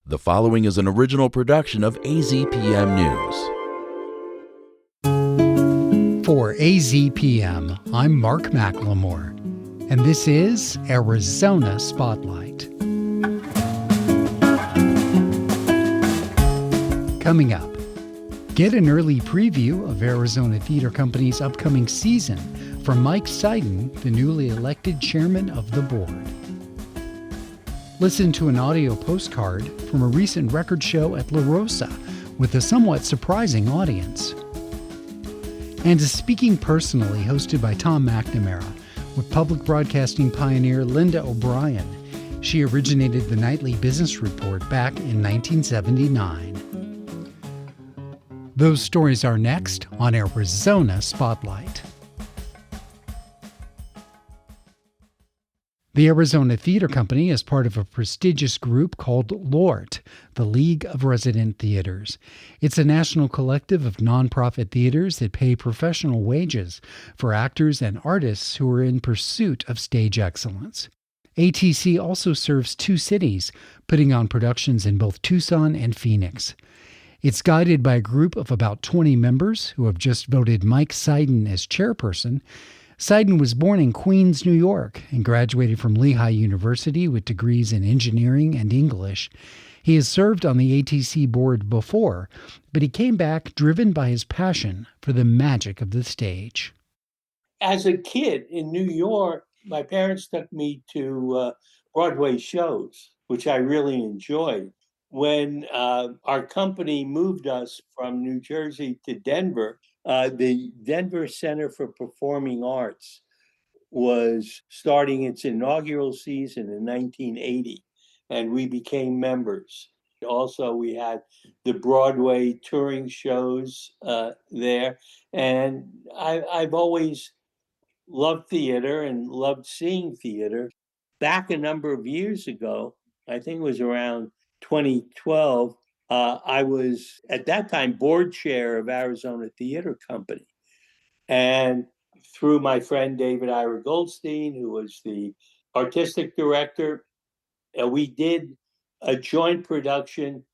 The following is an original production of AZPM News. For AZPM, I'm Mark McLemore, and this is Arizona Spotlight. Coming up, get an early preview of Arizona Theater Company's upcoming season from Mike Seiden, the newly elected chairman of the board. Listen to an audio postcard from a recent record show at La Rosa with a somewhat surprising audience. And a Speaking Personally hosted by Tom McNamara with public broadcasting pioneer Linda O'Brien. She originated the Nightly Business Report back in 1979. Those stories are next on Arizona Spotlight. The Arizona Theater Company is part of a prestigious group called LORT, the League of Resident Theaters. It's a national collective of nonprofit theaters that pay professional wages for actors and artists who are in pursuit of stage excellence. ATC also serves 2 cities, putting on productions in both Tucson and Phoenix. It's guided by a group of about 20 members who have just voted Mike Seiden as chairperson. Seiden was born in Queens, New York, and graduated from Lehigh University with degrees in engineering and English. He has served on the ATC board before, but he came back driven by his passion for the magic of the stage. As a kid in New York, my parents took me to Broadway shows, which I really enjoyed. When our company moved us from New Jersey to Denver, the Denver Center for Performing Arts was starting its inaugural season in 1980, and we became members. Also, we had the Broadway touring shows there, and I've always loved theater and loved seeing theater. Back a number of years ago, I think it was around 2012, I was at that time board chair of Arizona Theater Company. And through my friend David Ira Goldstein, who was the artistic director, we did a joint production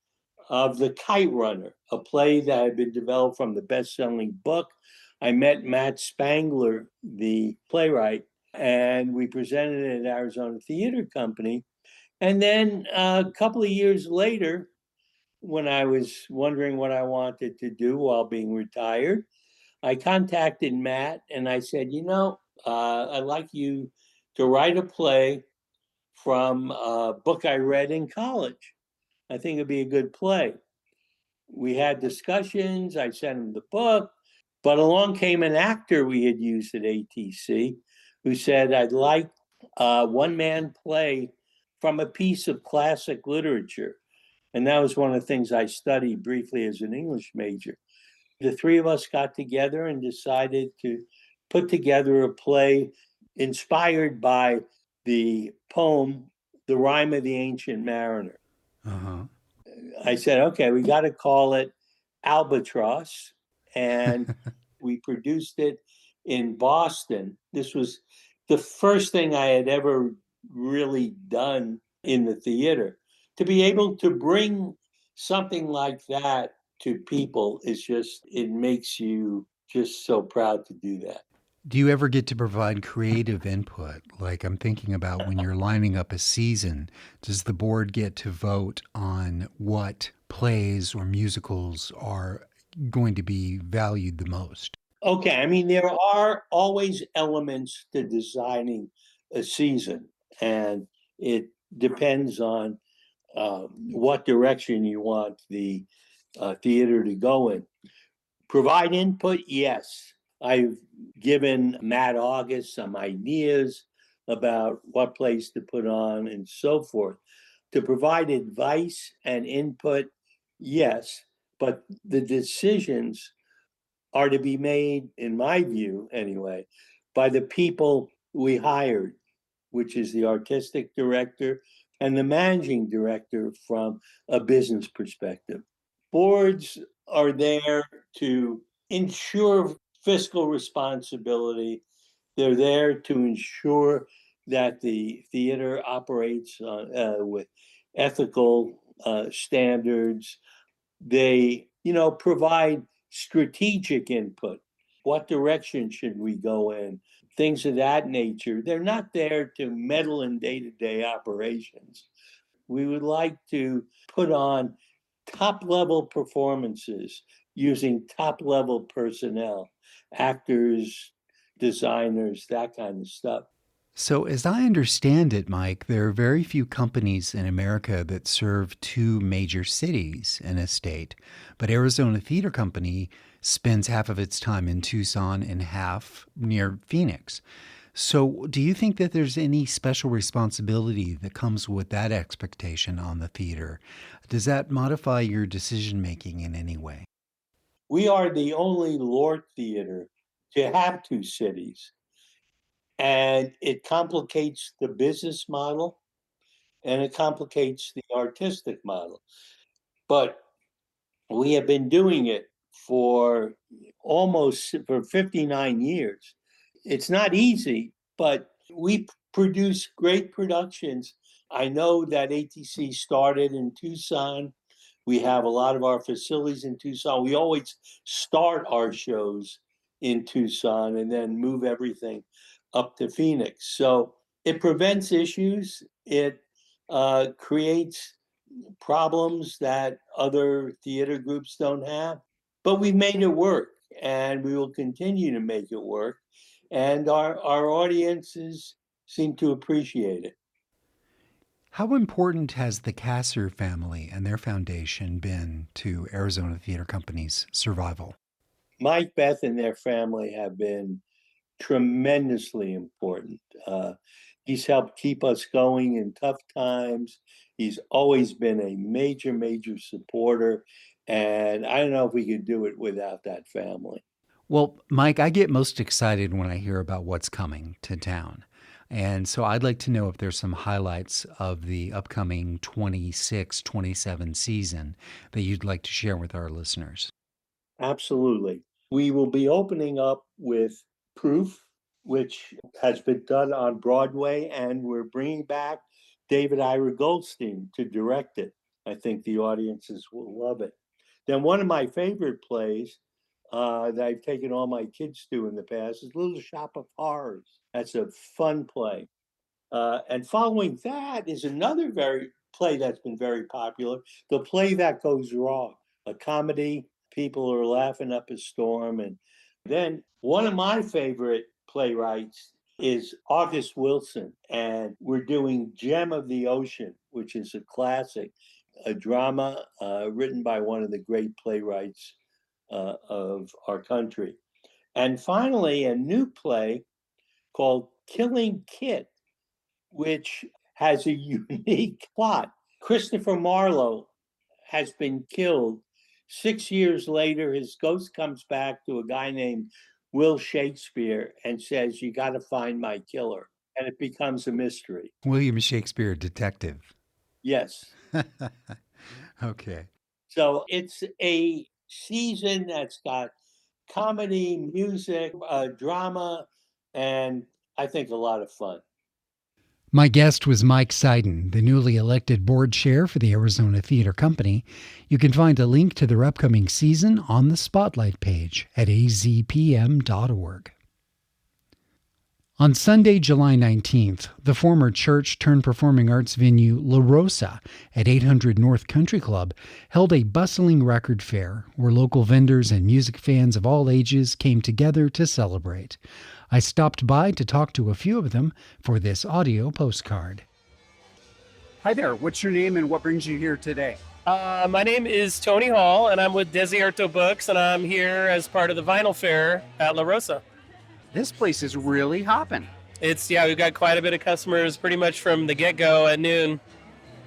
of The Kite Runner, a play that had been developed from the best-selling book. I met Matt Spangler, the playwright, and we presented it at Arizona Theater Company. And then a couple of years later, when I was wondering what I wanted to do while being retired, I contacted Matt and I said, I'd like you to write a play from a book I read in college. I think it'd be a good play. We had discussions. I sent him the book, but along came an actor we had used at ATC who said, I'd like a one-man play from a piece of classic literature. And that was one of the things I studied briefly as an English major. The 3 of us got together and decided to put together a play inspired by the poem, The Rime of the Ancient Mariner. Uh-huh. I said, okay, we got to call it Albatross. And we produced it in Boston. This was the first thing I had ever really done in the theater. To be able to bring something like that to people it makes you just so proud to do that. Do you ever get to provide creative input? Like, I'm thinking about when you're lining up a season, does the board get to vote on what plays or musicals are going to be valued the most? Okay, I mean, there are always elements to designing a season, and it depends on what direction you want the theater to go in. Provide input, yes. I've given Matt August some ideas about what plays to put on and so forth. To provide advice and input, yes, but the decisions are to be made, in my view anyway, by the people we hired, which is the artistic director and the managing director from a business perspective. Boards are there to ensure fiscal responsibility. They're there to ensure that the theater operates with ethical standards. They, provide strategic input. What direction should we go in? Things of that nature. They're not there to meddle in day-to-day operations. We would like to put on top level performances using top level personnel, actors, designers, that kind of stuff. So, as I understand it, Mike, there are very few companies in America that serve two major cities in a state. But Arizona Theater Company spends half of its time in Tucson and half near Phoenix. So, do you think that there's any special responsibility that comes with that expectation on the theater? Does that modify your decision making in any way? We are the only Lord theater to have two cities, and it complicates the business model and it complicates the artistic model. But we have been doing it for almost for 59 years. It's not easy, but we produce great productions. I know that ATC started in Tucson. We have a lot of our facilities in Tucson. We always start our shows in Tucson and then move everything up to Phoenix. So it prevents issues. It creates problems that other theater groups don't have. But we've made it work and we will continue to make it work. And our audiences seem to appreciate it. How important has the Kasser family and their foundation been to Arizona Theater Company's survival? Mike, Beth, and their family have been tremendously important. He's helped keep us going in tough times. He's always been a major, major supporter. And I don't know if we could do it without that family. Well, Mike, I get most excited when I hear about what's coming to town. And so I'd like to know if there's some highlights of the upcoming 26-27 season that you'd like to share with our listeners. Absolutely. We will be opening up with Proof, which has been done on Broadway, and we're bringing back David Ira Goldstein to direct it. I think the audiences will love it. Then one of my favorite plays that I've taken all my kids to in the past is Little Shop of Horrors. That's a fun play. And following that is another very play that's been very popular, The Play That Goes Wrong, a comedy. People are laughing up a storm. And then one of my favorite playwrights is August Wilson. And we're doing Gem of the Ocean, which is a classic, a drama written by one of the great playwrights of our country. And finally, a new play called Killing Kit, which has a unique plot. Christopher Marlowe has been killed. 6 years later, his ghost comes back to a guy named Will Shakespeare and says, "You got to find my killer." And it becomes a mystery. William Shakespeare, detective. Yes. Okay. So it's a season that's got comedy, music, drama, and I think a lot of fun. My guest was Mike Seiden, the newly elected board chair for the Arizona Theater Company. You can find a link to their upcoming season on the Spotlight page at azpm.org. On Sunday, July 19th, the former church-turned-performing arts venue La Rosa at 800 North Country Club held a bustling record fair where local vendors and music fans of all ages came together to celebrate. I stopped by to talk to a few of them for this audio postcard. Hi there. What's your name and what brings you here today? My name is Tony Hall, and I'm with Desierto Books, and I'm here as part of the vinyl fair at La Rosa. This place is really hopping. We've got quite a bit of customers pretty much from the get-go at noon.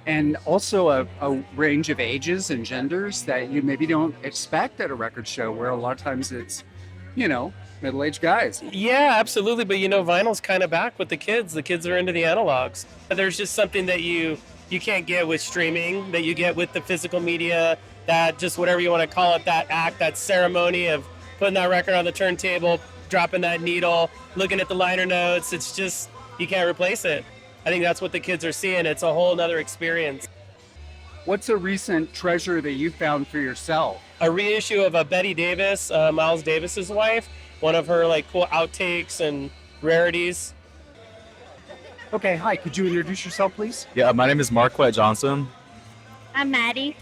And also a range of ages and genders that you maybe don't expect at a record show, where a lot of times it's, middle-aged guys. Yeah, absolutely. But vinyl's kind of back with the kids. The kids are into the analogs. There's just something that you can't get with streaming, that you get with the physical media, that just whatever you want to call it, that act, that ceremony of putting that record on the turntable, dropping that needle, looking at the liner notes. It's just, you can't replace it. I think that's what the kids are seeing. It's a whole nother experience. What's a recent treasure that you found for yourself? A reissue of Betty Davis, Miles Davis's wife, one of her like cool outtakes and rarities. Okay, hi. Could you introduce yourself, please? Yeah, my name is Marquette Johnson. I'm Maddie.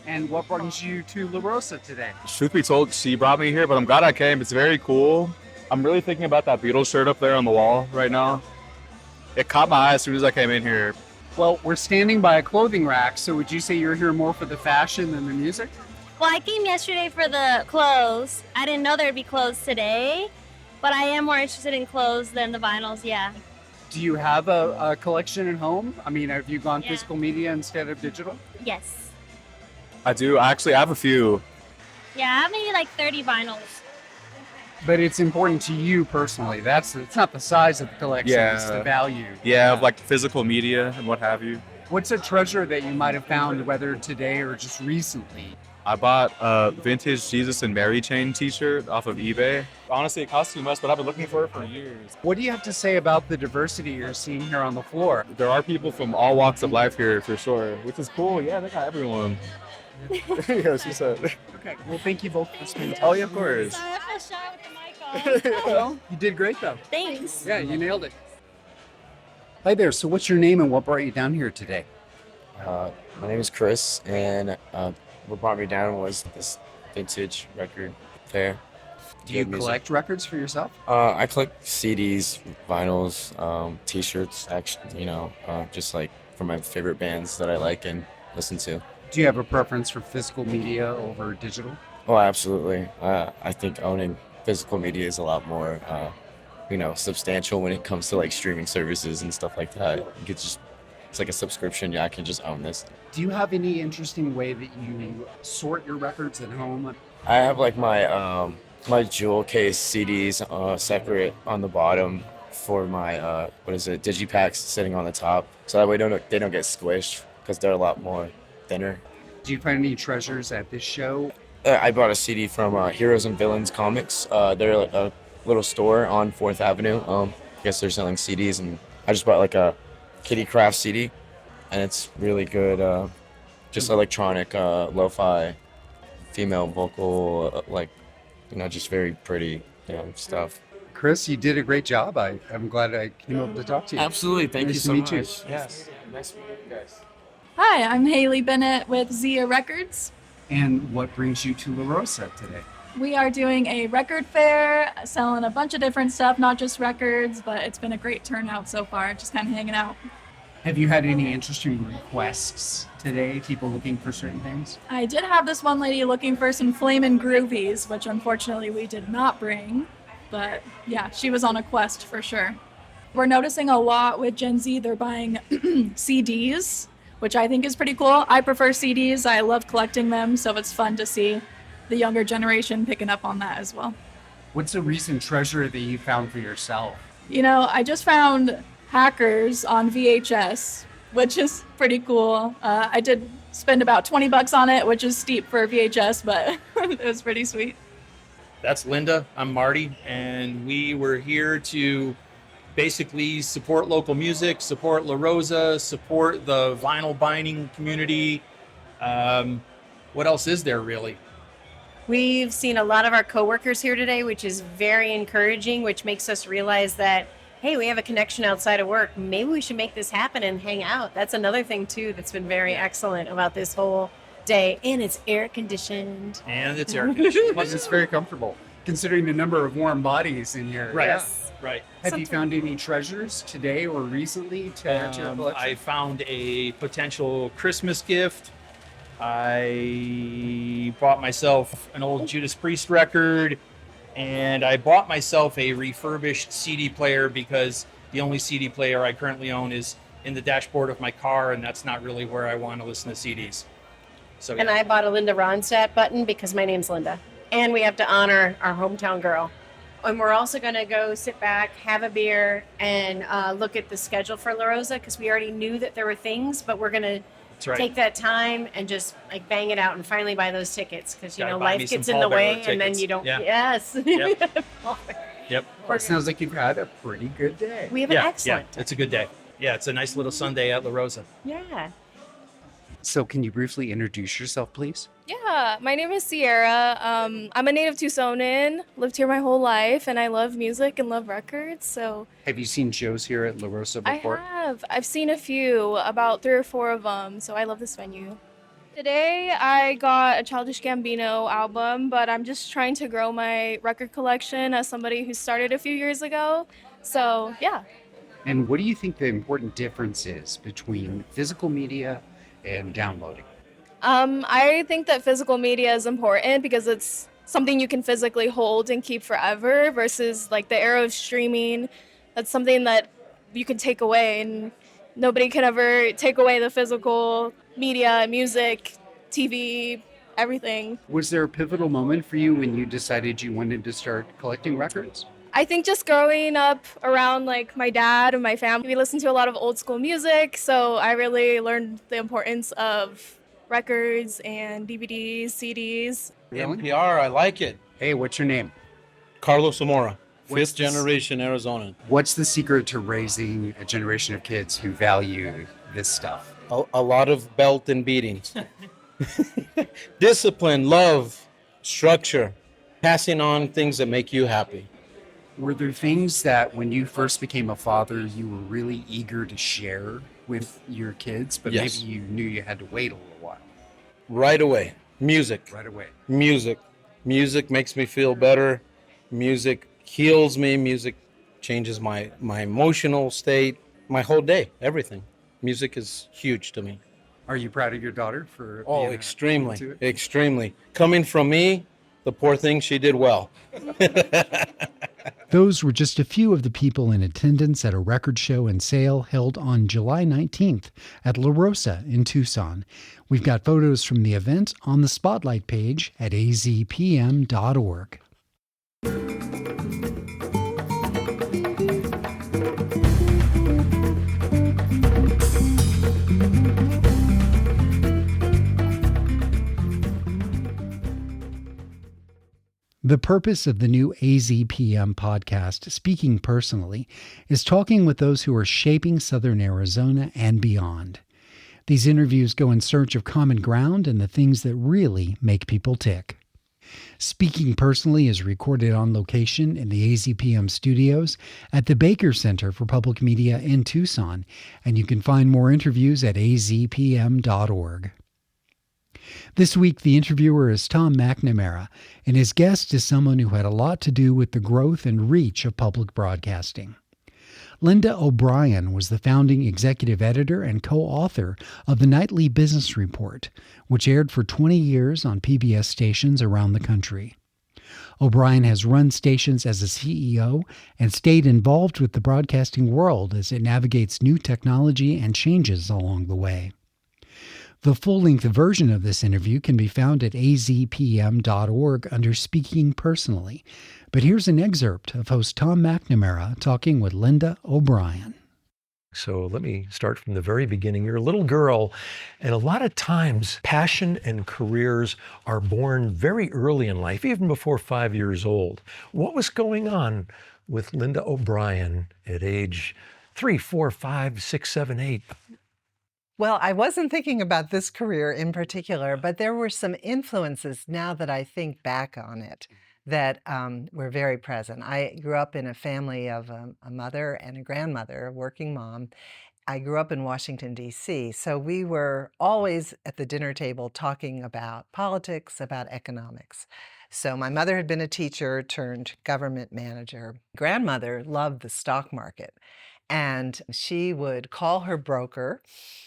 And what brings you to La Rosa today? Truth be told, she brought me here, but I'm glad I came. It's very cool. I'm really thinking about that Beatles shirt up there on the wall right now. It caught my eye as soon as I came in here. Well, we're standing by a clothing rack, so would you say you're here more for the fashion than the music? Well, I came yesterday for the clothes. I didn't know there'd be clothes today, but I am more interested in clothes than the vinyls, yeah. Do you have a collection at home? I mean, have you gone Yeah. physical media instead of digital? Yes. I do. I have a few. Yeah, I have maybe like 30 vinyls. But it's important to you personally. It's not the size of the collection, it's the Yeah. value. Yeah, of like physical media and what have you. What's a treasure that you might have found, whether today or just recently? I bought a vintage Jesus and Mary chain t-shirt off of eBay. Honestly, it costs too much, but I've been looking for it for years. What do you have to say about the diversity you're seeing here on the floor? There are people from all walks of life here for sure, which is cool. Yeah, they got everyone. Yeah, she said. Okay, well, thank you both for spending time. Oh, yeah, of course. Sorry, I feel shy with the mic on. Well, you did great, though. Thanks. Yeah, you nailed it. Hi there. So what's your name and what brought you down here today? My name is Chris, and what brought me down was this vintage record fair. Do you Good music. collect records for yourself? I collect CDs, vinyls, T-shirts. Actually, just like for my favorite bands that I like and listen to. Do you have a preference for physical media over digital? Oh, absolutely. I think owning physical media is a lot more, substantial when it comes to like streaming services and stuff like that. It's like a subscription. Yeah, I can just own this. Do you have any interesting way that you sort your records at home? I have like my jewel case CDs separate on the bottom for my digipacks sitting on the top, so that way they don't get squished because they're a lot more thinner. Do you find any treasures at this show? I bought a CD from Heroes and Villains Comics. They're like a little store on 4th Avenue. I guess they're selling CDs, and I just bought like a Kitty Craft CD, and it's really good. Just electronic, lo-fi, female vocal, just very pretty, stuff. Chris, you did a great job. I'm glad I came over to talk to you. Absolutely, thank Nice you to so meet you. much. Yes, nice to meet you guys. Hi, I'm Haley Bennett with Zia Records. And what brings you to La Rosa today? We are doing a record fair, selling a bunch of different stuff, not just records, but it's been a great turnout so far, just kind of hanging out. Have you had any interesting requests today? People looking for certain things? I did have this one lady looking for some Flamin' Groovies, which unfortunately we did not bring, but yeah, she was on a quest for sure. We're noticing a lot with Gen Z, they're buying CDs, which I think is pretty cool. I prefer CDs, I love collecting them, so it's fun to see the younger generation picking up on that as well. What's a recent treasure that you found for yourself? You know, I just found Hackers on VHS, which is pretty cool. I did spend about $20 on it, which is steep for VHS, but it was pretty sweet. That's Linda. I'm Marty, and we were here to basically support local music, support La Rosa, support the vinyl binding community. What else is there really? We've seen a lot of our coworkers here today, which is very encouraging, which makes us realize that, hey, we have a connection outside of work. Maybe we should make this happen and hang out. That's another thing, too, that's been very excellent about this whole day. And it's air conditioned. And it's air conditioned. Plus, it's very comfortable, considering the number of warm bodies in here. Right. Yes. Right. Have you found any treasures today or recently to add to your collection? I found a potential Christmas gift. I bought myself an old Judas Priest record, and I bought myself a refurbished CD player because the only CD player I currently own is in the dashboard of my car, and that's not really where I want to listen to CDs. So, And I bought a Linda Ronstadt button because my name's Linda. And we have to honor our hometown girl. And we're also going to go sit back, have a beer, and look at the schedule for La Rosa because we already knew that there were things, but we're going to take that time and just like bang it out and finally buy those tickets because life gets in the way and then you don't. Yeah. Yes. Yep. Yep. Well, it sounds like you've had a pretty good day. We have an excellent. Yeah, it's a good day. Yeah, it's a nice little Sunday at La Rosa. Yeah. So can you briefly introduce yourself, please? Yeah, my name is Sierra. I'm a native Tucsonan, lived here my whole life, and I love music and love records. So Have you seen shows here at La Rosa before? I've seen a few, about 3 or 4 of them. So I love this venue. Today I got a Childish Gambino album, but I'm just trying to grow my record collection as somebody who started a few years ago. So yeah. And what do you think the important difference is between physical media and downloading? I think that physical media is important because it's something you can physically hold and keep forever versus like the era of streaming. That's something that you can take away, and nobody can ever take away the physical media, music, TV, everything. Was there a pivotal moment for you when you decided you wanted to start collecting records? I think just growing up around like my dad and my family, we listened to a lot of old school music, so I really learned the importance of records and DVDs, CDs. NPR, I like it. Hey, what's your name? Carlos Zamora, What's fifth this- generation Arizonan. What's the secret to raising a generation of kids who value this stuff? A lot of belt and beatings. Discipline, love, structure, passing on things that make you happy. Were there things that when you first became a father, you were really eager to share with your kids, but Yes. maybe you knew you had to wait a little while? Right away. Music. Right away. Music. Music makes me feel better. Music heals me. Music changes my emotional state, my whole day, everything. Music is huge to me. Are you proud of your daughter for Oh, being extremely, into it? extremely. Coming from me, the poor thing, she did well. Those were just a few of the people in attendance at a record show and sale held on July 19th at La Rosa in Tucson. We've got photos from the event on the Spotlight page at azpm.org. The purpose of the new AZPM podcast, Speaking Personally, is talking with those who are shaping Southern Arizona and beyond. These interviews go in search of common ground and the things that really make people tick. Speaking Personally is recorded on location in the AZPM studios at the Baker Center for Public Media in Tucson, and you can find more interviews at azpm.org. This week, the interviewer is Tom McNamara, and his guest is someone who had a lot to do with the growth and reach of public broadcasting. Linda O'Brien was the founding executive editor and co-author of the Nightly Business Report, which aired for 20 years on PBS stations around the country. O'Brien has run stations as a CEO and stayed involved with the broadcasting world as it navigates new technology and changes along the way. The full-length version of this interview can be found at azpm.org under Speaking Personally. But here's an excerpt of host Tom McNamara talking with Linda O'Brien. So let me start from the very beginning. You're a little girl, and a lot of times passion and careers are born very early in life, even before 5 years old. What was going on with Linda O'Brien at age 3, 4, 5, 6, 7, 8? Well, I wasn't thinking about this career in particular, but there were some influences now that I think back on it that were very present. I grew up in a family of a mother and a grandmother, a working mom. I grew up in Washington, D.C., so we were always at the dinner table talking about politics, about economics. So my mother had been a teacher turned government manager. Grandmother loved the stock market, and she would call her broker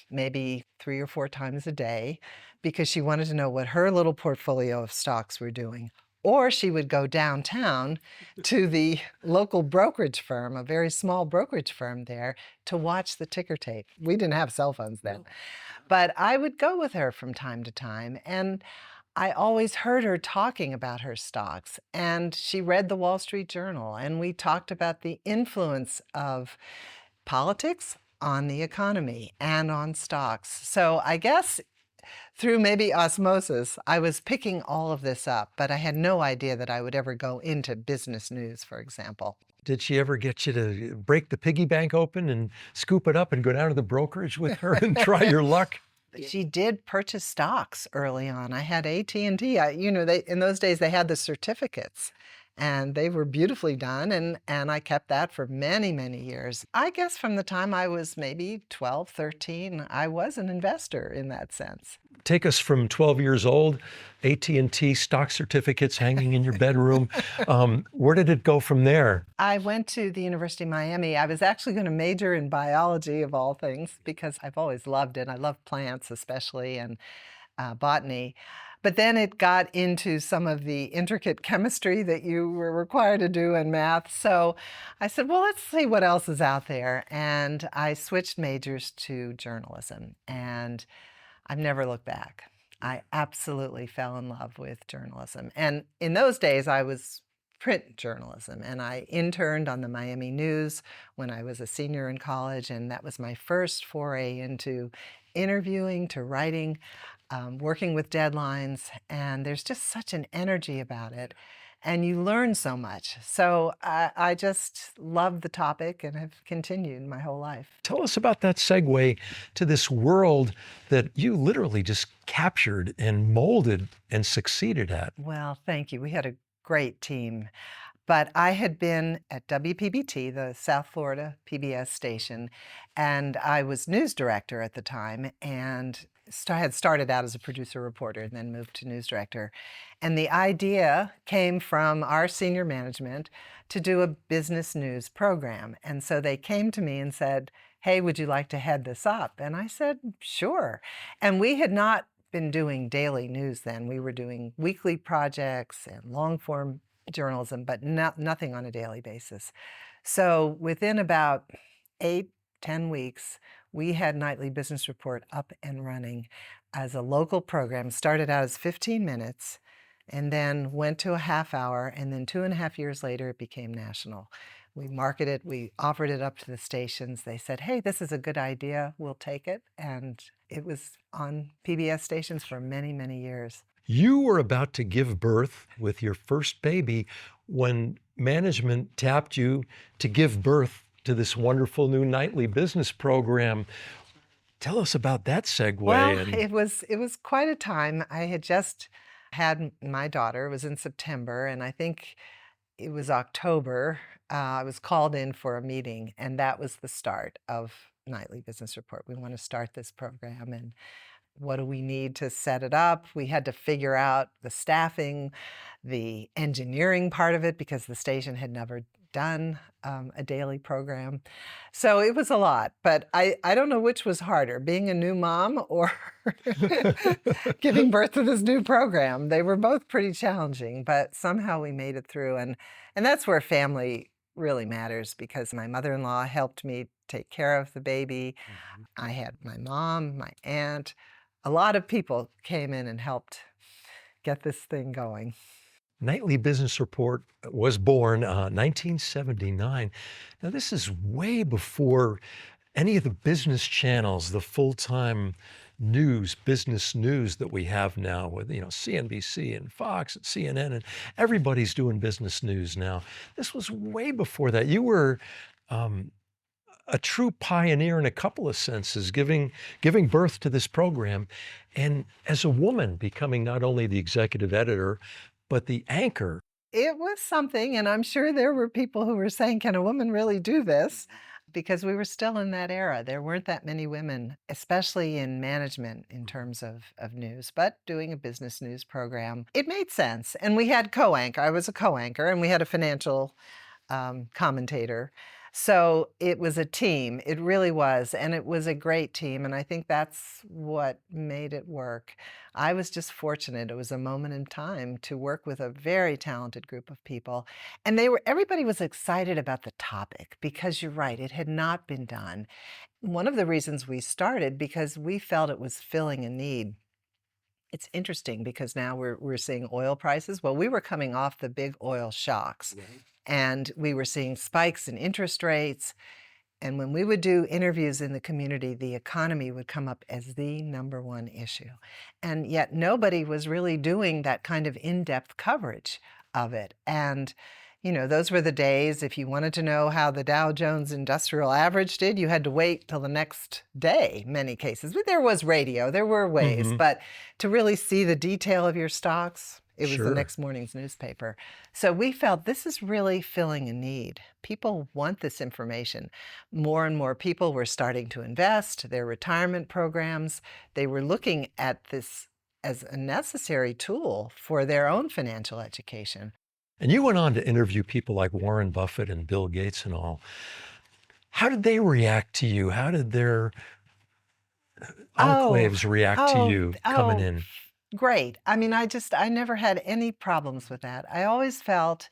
maybe 3 or 4 times a day because she wanted to know what her little portfolio of stocks were doing. Or she would go downtown to the local brokerage firm, a very small brokerage firm there, to watch the ticker tape. We didn't have cell phones then. But I would go with her from time to time, and I always heard her talking about her stocks. And she read the Wall Street Journal, and we talked about the influence of politics on the economy and on stocks. So I guess through maybe osmosis, I was picking all of this up, but I had no idea that I would ever go into business news, for example. Did she ever get you to break the piggy bank open and scoop it up and go down to the brokerage with her and try your luck? She did purchase stocks early on. I had AT&T. They in those days they had the certificates, and they were beautifully done, and I kept that for many, many years. I guess from the time I was maybe 12, 13, I was an investor in that sense. Take us from 12 years old, AT&T stock certificates hanging in your bedroom. Where did it go from there? I went to the University of Miami. I was actually going to major in biology, of all things, because I've always loved it. I love plants especially, and botany. But then it got into some of the intricate chemistry that you were required to do in math. So I said, well, let's see what else is out there. And I switched majors to journalism, and I've never looked back. I absolutely fell in love with journalism. And in those days, I was print journalism, and I interned on the Miami News when I was a senior in college, and that was my first foray into interviewing, to writing, working with deadlines, and there's just such an energy about it, and you learn so much. So I just love the topic and have continued my whole life. Tell us about that segue to this world that you literally just captured and molded and succeeded at. Well, thank you. We had a great team. But I had been at WPBT, the South Florida PBS station, and I was news director at the time, and had started out as a producer reporter and then moved to news director. And the idea came from our senior management to do a business news program. And so they came to me and said, hey, would you like to head this up? And I said, sure. And we had not been doing daily news then. We were doing weekly projects and long form journalism, but nothing on a daily basis. So within about 8-10 weeks, we had Nightly Business Report up and running as a local program. Started out as 15 minutes and then went to a half hour, and then 2.5 years later, it became national. We marketed, we offered it up to the stations. They said, hey, this is a good idea, we'll take it. And it was on PBS stations for many, many years. You were about to give birth with your first baby when management tapped you to give birth to this wonderful new nightly business program. Tell us about that segue. Well, it was quite a time. I had just had my daughter. It was in September, and I think it was October. I was called in for a meeting, and that was the start of Nightly Business Report. We want to start this program, and what do we need to set it up? We had to figure out the staffing, the engineering part of it, because the station had never done a daily program. So it was a lot, but I don't know which was harder, being a new mom or giving birth to this new program. They were both pretty challenging, but somehow we made it through. And that's where family really matters, because my mother-in-law helped me take care of the baby. I had my mom, my aunt. A lot of people came in and helped get this thing going. Nightly Business Report was born 1979. Now, this is way before any of the business channels, the full-time news, business news that we have now with, CNBC and Fox and CNN, and everybody's doing business news now. This was way before that. You were a true pioneer in a couple of senses, giving birth to this program, and as a woman becoming not only the executive editor, but the anchor. It was something, and I'm sure there were people who were saying, can a woman really do this? Because we were still in that era. There weren't that many women, especially in management in terms of news, but doing a business news program, it made sense. And we had co-anchor. I was a co-anchor, and we had a financial commentator. So it was a team. It really was. And it was a great team. And I think that's what made it work. I was just fortunate. It was a moment in time to work with a very talented group of people. And everybody was excited about the topic, because you're right, it had not been done. One of the reasons we started, because we felt it was filling a need. It's interesting because now we're seeing oil prices. Well, we were coming off the big oil shocks. Right. And we were seeing spikes in interest rates. And when we would do interviews in the community, the economy would come up as the number one issue. And yet nobody was really doing that kind of in-depth coverage of it. And Those were the days. If you wanted to know how the Dow Jones Industrial Average did, you had to wait till the next day, many cases. But there was radio, there were ways. Mhm. But to really see the detail of your stocks, it was the Sure. next morning's newspaper. So we felt this is really filling a need. People want this information. More and more people were starting to invest, their retirement programs. They were looking at this as a necessary tool for their own financial education. And you went on to interview people like Warren Buffett and Bill Gates and all. How did they react to you? How did their enclaves react to you coming in? Great. I mean, I never had any problems with that. I always felt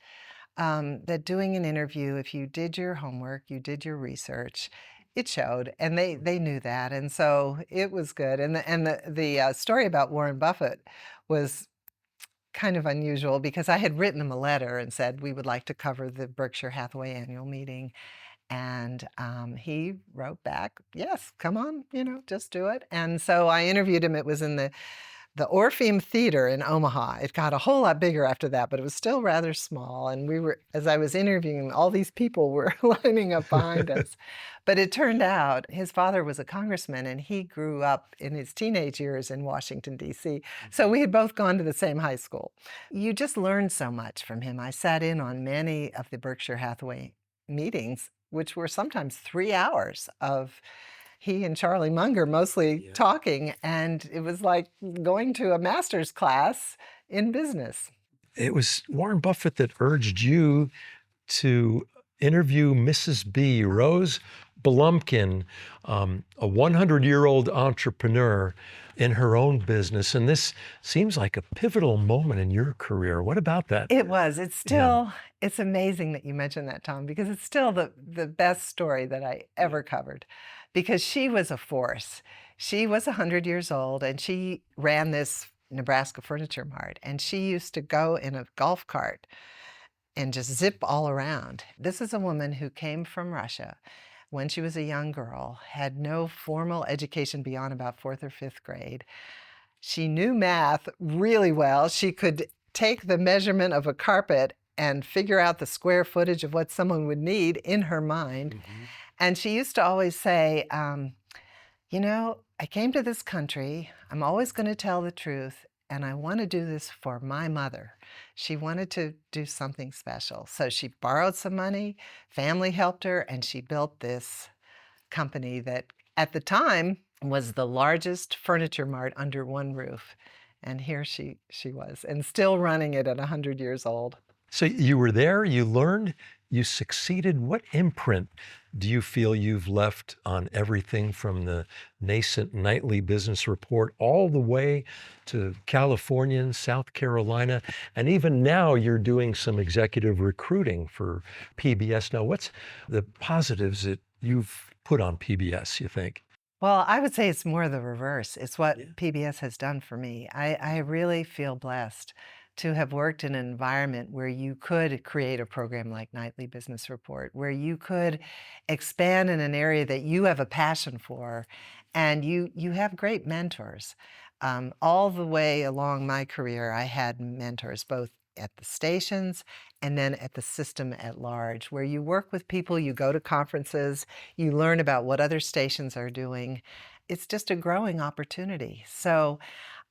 that doing an interview, if you did your homework, you did your research, it showed, and they knew that, and so it was good. And the story about Warren Buffett was kind of unusual because I had written him a letter and said we would like to cover the Berkshire Hathaway annual meeting. And he wrote back, yes, come on, just do it. And so I interviewed him. It was in the Orpheum Theater in Omaha. It got a whole lot bigger after that, but it was still rather small. And as I was interviewing, all these people were lining up behind us. But it turned out his father was a congressman, and he grew up in his teenage years in Washington, D.C. So we had both gone to the same high school. You just learned so much from him. I sat in on many of the Berkshire Hathaway meetings, which were sometimes 3 hours of he and Charlie Munger mostly talking, and it was like going to a master's class in business. It was Warren Buffett that urged you to interview Mrs. B, Rose Blumkin, a 100-year-old entrepreneur in her own business. And this seems like a pivotal moment in your career. What about that? It was. It's still, it's amazing that you mentioned that, Tom, because it's still the best story that I ever covered, because she was a force. She was 100 years old, and she ran this Nebraska Furniture Mart, and she used to go in a golf cart and just zip all around. This is a woman who came from Russia when she was a young girl, had no formal education beyond about 4th or 5th grade. She knew math really well. She could take the measurement of a carpet and figure out the square footage of what someone would need in her mind. Mm-hmm. And she used to always say, I came to this country, I'm always going to tell the truth, and I want to do this for my mother. She wanted to do something special. So she borrowed some money, family helped her, and she built this company that at the time was the largest furniture mart under one roof. And here she was, and still running it at 100 years old. So you were there, you learned, you succeeded. What imprint do you feel you've left on everything from the nascent nightly business report all the way to California and South Carolina? And even now you're doing some executive recruiting for PBS. Now, what's the positives that you've put on PBS, you think? Well, I would say it's more the reverse. It's what PBS has done for me. I really feel blessed to have worked in an environment where you could create a program like Nightly Business Report, where you could expand in an area that you have a passion for, and you have great mentors. All the way along my career, I had mentors, both at the stations and then at the system at large, where you work with people, you go to conferences, you learn about what other stations are doing. It's just a growing opportunity. So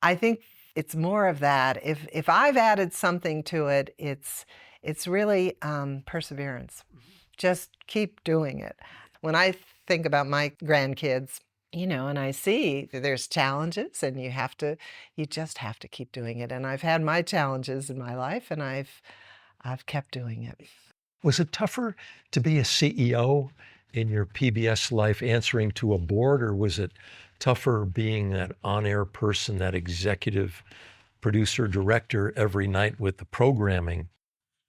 I think it's more of that. If I've added something to it, it's really perseverance. Just keep doing it. When I think about my grandkids, and I see that there's challenges, and you just have to keep doing it. And I've had my challenges in my life, and I've kept doing it. Was it tougher to be a CEO in your PBS life, answering to a board, or was it tougher being that on-air person, that executive producer, director every night with the programming?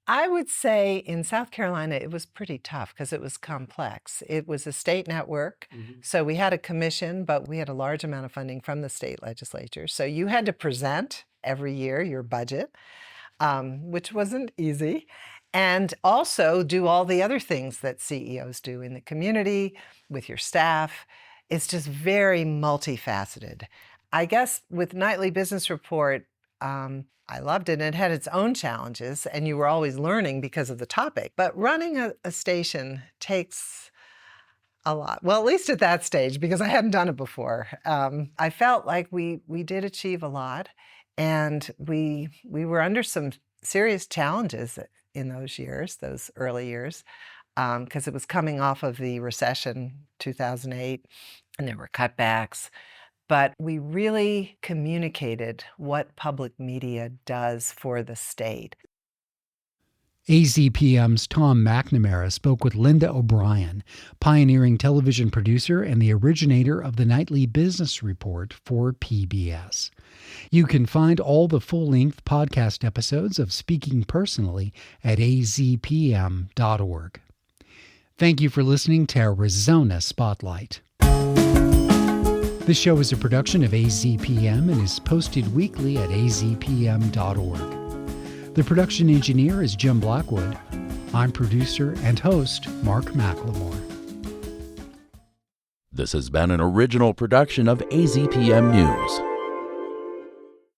I would say in South Carolina, it was pretty tough because it was complex. It was a state network, so we had a commission, but we had a large amount of funding from the state legislature. So you had to present every year your budget, which wasn't easy, and also do all the other things that CEOs do in the community with your staff. It's just very multifaceted. I guess with Nightly Business Report, I loved it. And it had its own challenges, and you were always learning because of the topic. But running a station takes a lot. Well, at least at that stage, because I hadn't done it before. I felt like we did achieve a lot, and we were under some serious challenges in those years, those early years, because it was coming off of the recession, 2008, and there were cutbacks. But we really communicated what public media does for the state. AZPM's Tom McNamara spoke with Linda O'Brien, pioneering television producer and the originator of the nightly business report for PBS. You can find all the full-length podcast episodes of Speaking Personally at azpm.org. Thank you for listening to Arizona Spotlight. This show is a production of AZPM and is posted weekly at azpm.org. The production engineer is Jim Blackwood. I'm producer and host Mark McLemore. This has been an original production of AZPM News.